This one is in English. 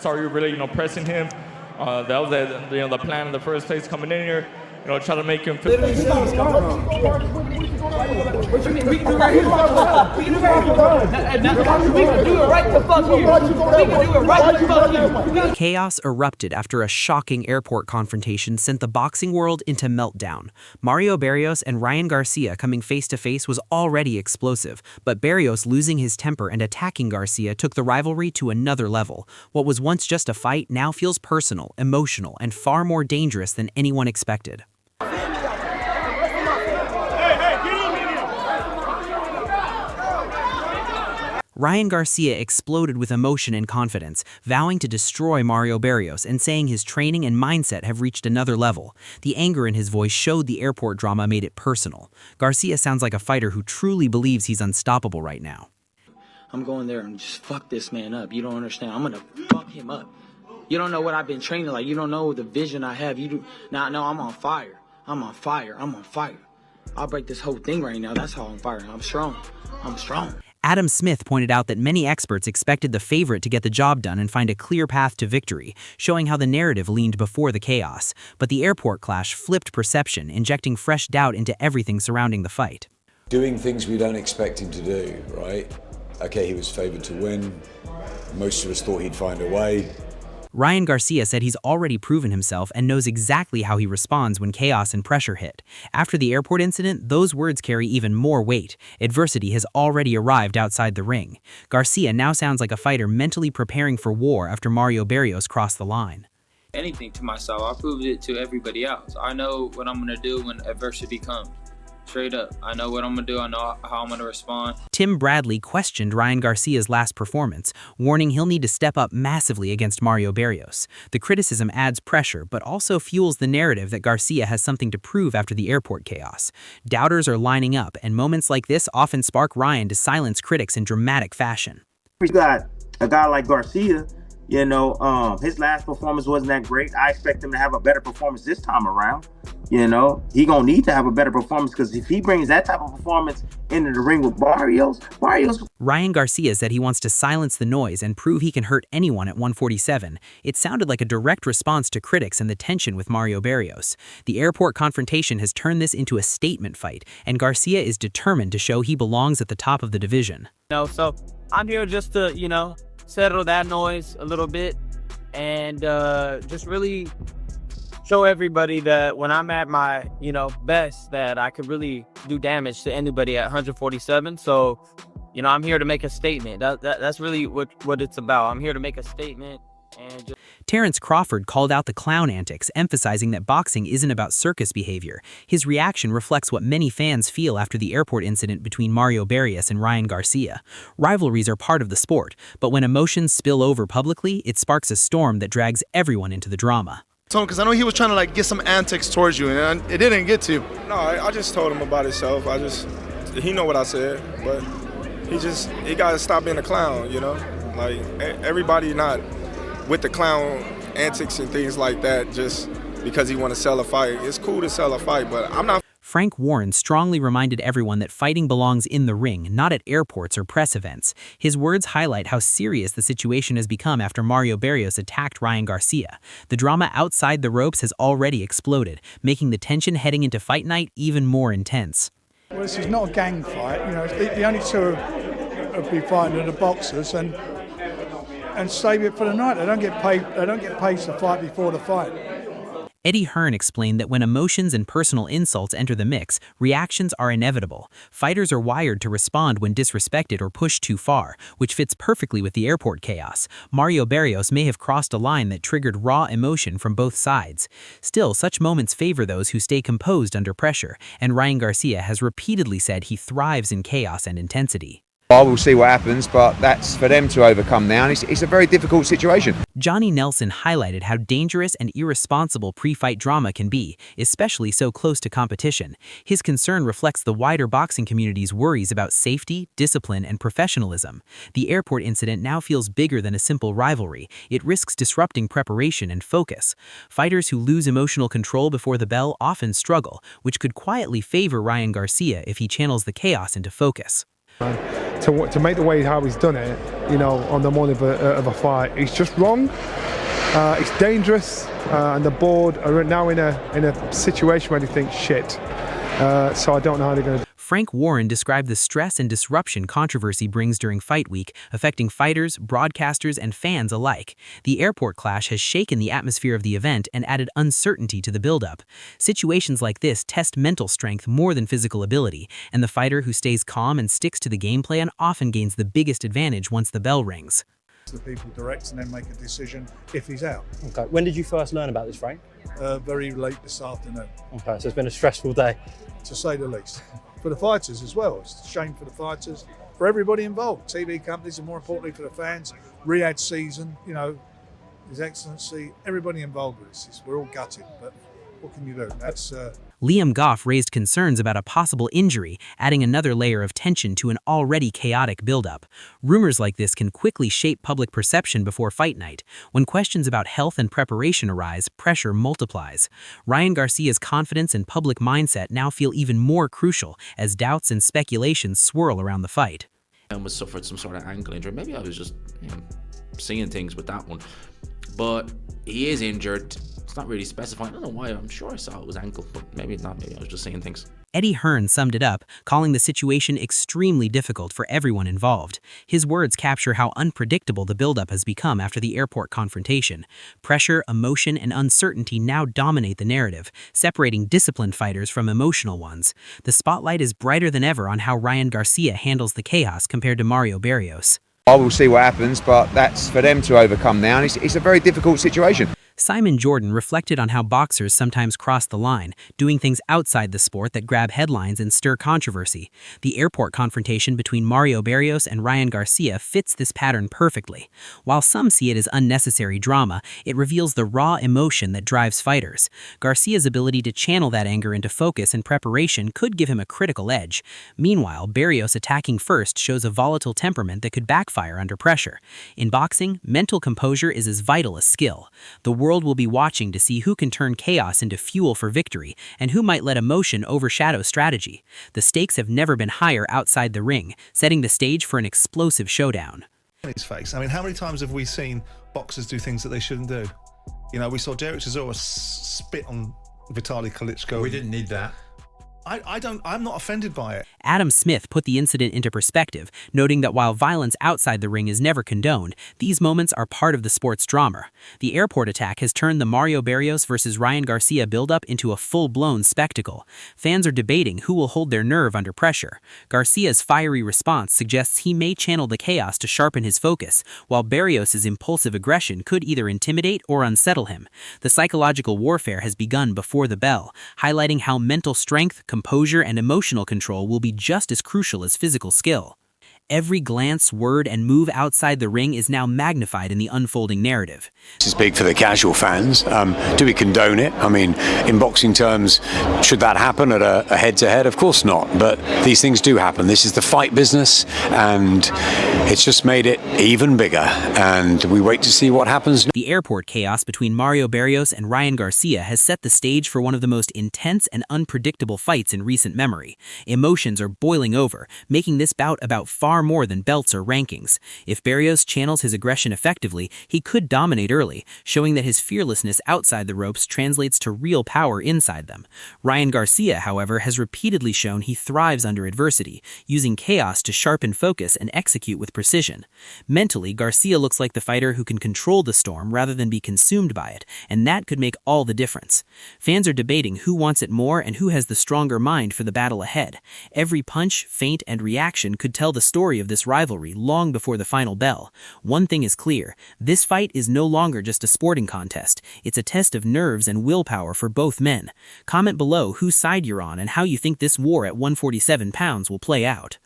started really, pressing him. That was the plan in the first place coming in here. Try to make him feel. What you mean? We can do right here. We can do it right the fuck here. We can do it right the fuck here. Chaos erupted after a shocking airport confrontation sent the boxing world into meltdown. Mario Barrios and Ryan Garcia coming face-to-face was already explosive, but Barrios losing his temper and attacking Garcia took the rivalry to another level. What was once just a fight now feels personal, emotional, and far more dangerous than anyone expected. Ryan Garcia exploded with emotion and confidence, vowing to destroy Mario Barrios and saying his training and mindset have reached another level. The anger in his voice showed the airport drama made it personal. Garcia sounds like a fighter who truly believes he's unstoppable right now. I'm going there and just fuck this man up. You don't understand. I'm gonna fuck him up. You don't know what I've been training like. You don't know the vision I have. You do now. No, I'm on fire. I'm on fire. I'm on fire. I'll break this whole thing right now. That's how I'm firing. I'm strong. I'm strong. Adam Smith pointed out that many experts expected the favorite to get the job done and find a clear path to victory, showing how the narrative leaned before the chaos. But the airport clash flipped perception, injecting fresh doubt into everything surrounding the fight. Doing things we don't expect him to do, right? Okay, he was favored to win. Most of us thought he'd find a way. Ryan Garcia said he's already proven himself and knows exactly how he responds when chaos and pressure hit. After the airport incident, those words carry even more weight. Adversity has already arrived outside the ring. Garcia now sounds like a fighter mentally preparing for war after Mario Barrios crossed the line. Anything to myself, I proved it to everybody else. I know what I'm going to do when adversity comes. Straight up. I know what I'm going to do. I know how I'm going to respond. Tim Bradley questioned Ryan Garcia's last performance, warning he'll need to step up massively against Mario Barrios. The criticism adds pressure, but also fuels the narrative that Garcia has something to prove after the airport chaos. Doubters are lining up, and moments like this often spark Ryan to silence critics in dramatic fashion. We got a guy like Garcia. His last performance wasn't that great. I expect him to have a better performance this time around. He gonna need to have a better performance because if he brings that type of performance into the ring with Barrios. Ryan Garcia said he wants to silence the noise and prove he can hurt anyone at 147. It sounded like a direct response to critics and the tension with Mario Barrios. The airport confrontation has turned this into a statement fight, and Garcia is determined to show he belongs at the top of the division. So I'm here just to, settle that noise a little bit and just really show everybody that when I'm at my, best, that I could really do damage to anybody at 147. So, I'm here to make a statement. That's really what it's about. I'm here to make a statement. And Terrence Crawford called out the clown antics, emphasizing that boxing isn't about circus behavior. His reaction reflects what many fans feel after the airport incident between Mario Barrios and Ryan Garcia. Rivalries are part of the sport, but when emotions spill over publicly, it sparks a storm that drags everyone into the drama. Because I know he was trying to get some antics towards you, and it didn't get to you. No, I just told him about himself. He know what I said, but he got to stop being a clown, everybody not with the clown antics and things like that just because he want to sell a fight. It's cool to sell a fight, but I'm not. Frank Warren strongly reminded everyone that fighting belongs in the ring, not at airports or press events. His words highlight how serious the situation has become after Mario Barrios attacked Ryan Garcia. The drama outside the ropes has already exploded, making the tension heading into fight night even more intense. Well, this is not a gang fight. The only two who'll be fighting are the boxers and save it for the night. They don't get paid to fight before the fight. Eddie Hearn explained that when emotions and personal insults enter the mix, reactions are inevitable. Fighters are wired to respond when disrespected or pushed too far, which fits perfectly with the airport chaos. Mario Barrios may have crossed a line that triggered raw emotion from both sides. Still, such moments favor those who stay composed under pressure, and Ryan Garcia has repeatedly said he thrives in chaos and intensity. I will see what happens, but that's for them to overcome now, and it's a very difficult situation. Johnny Nelson highlighted how dangerous and irresponsible pre-fight drama can be, especially so close to competition. His concern reflects the wider boxing community's worries about safety, discipline, and professionalism. The airport incident now feels bigger than a simple rivalry. It risks disrupting preparation and focus. Fighters who lose emotional control before the bell often struggle, which could quietly favor Ryan Garcia if he channels the chaos into focus. To make the way how he's done it, you know, on the morning of a fight, it's just wrong. It's dangerous, and the board are now in a situation where they think shit. So I don't know how they're going to. Frank Warren described the stress and disruption controversy brings during fight week, affecting fighters, broadcasters, and fans alike. The airport clash has shaken the atmosphere of the event and added uncertainty to the build-up. Situations like this test mental strength more than physical ability, and the fighter who stays calm and sticks to the game plan often gains the biggest advantage once the bell rings. The people direct and then make a decision if he's out. Okay. When did you first learn about this, Frank? Very late this afternoon. Okay, so it's been a stressful day. To say the least. For the fighters as well. It's a shame for the fighters, for everybody involved. TV companies, and more importantly for the fans. Riyadh season, you know, His Excellency, everybody involved with this. We're all gutted, but what can you do? That's... Liam Goff raised concerns about a possible injury, adding another layer of tension to an already chaotic buildup. Rumors like this can quickly shape public perception before fight night. When questions about health and preparation arise, pressure multiplies. Ryan Garcia's confidence and public mindset now feel even more crucial as doubts and speculations swirl around the fight. I almost suffered some sort of ankle injury. Maybe I was just seeing things with that one. But he is injured. It's not really specifying. I don't know why. I'm sure I saw it was ankle, but maybe not. Maybe I was just seeing things. Eddie Hearn summed it up, calling the situation extremely difficult for everyone involved. His words capture how unpredictable the buildup has become after the airport confrontation. Pressure, emotion, and uncertainty now dominate the narrative, separating disciplined fighters from emotional ones. The spotlight is brighter than ever on how Ryan Garcia handles the chaos compared to Mario Barrios. I will see what happens, but that's for them to overcome now, and it's a very difficult situation. Simon Jordan reflected on how boxers sometimes cross the line, doing things outside the sport that grab headlines and stir controversy. The airport confrontation between Mario Barrios and Ryan Garcia fits this pattern perfectly. While some see it as unnecessary drama, it reveals the raw emotion that drives fighters. Garcia's ability to channel that anger into focus and preparation could give him a critical edge. Meanwhile, Barrios attacking first shows a volatile temperament that could backfire under pressure. In boxing, mental composure is as vital as skill. The world will be watching to see who can turn chaos into fuel for victory and who might let emotion overshadow strategy. The stakes have never been higher outside the ring, setting the stage for an explosive showdown. His face. I mean, how many times have we seen boxers do things that they shouldn't do? You know, we saw Derek Chisora spit on Vitaly Klitschko. We didn't need that. I'm not offended by it. Adam Smith put the incident into perspective, noting that while violence outside the ring is never condoned, these moments are part of the sport's drama. The airport attack has turned the Mario Barrios versus Ryan Garcia buildup into a full-blown spectacle. Fans are debating who will hold their nerve under pressure. Garcia's fiery response suggests he may channel the chaos to sharpen his focus, while Barrios' impulsive aggression could either intimidate or unsettle him. The psychological warfare has begun before the bell, highlighting how mental strength, composure, and emotional control will be just as crucial as physical skill. Every glance, word, and move outside the ring is now magnified in the unfolding narrative. This is big for the casual fans. Do we condone it? I mean, in boxing terms, should that happen at a head-to-head? Of course not, but these things do happen. This is the fight business, and it's just made it even bigger, and we wait to see what happens. The airport chaos between Mario Barrios and Ryan Garcia has set the stage for one of the most intense and unpredictable fights in recent memory. Emotions are boiling over, making this bout about far more than belts or rankings. If Barrios channels his aggression effectively, he could dominate early, showing that his fearlessness outside the ropes translates to real power inside them. Ryan Garcia, however, has repeatedly shown he thrives under adversity, using chaos to sharpen focus and execute with precision. Mentally, Garcia looks like the fighter who can control the storm rather than be consumed by it, and that could make all the difference. Fans are debating who wants it more and who has the stronger mind for the battle ahead. Every punch, feint, and reaction could tell the story of this rivalry long before the final bell. One thing is clear, this fight is no longer just a sporting contest. It's a test of nerves and willpower for both men. Comment below whose side you're on and how you think this war at 147 pounds will play out.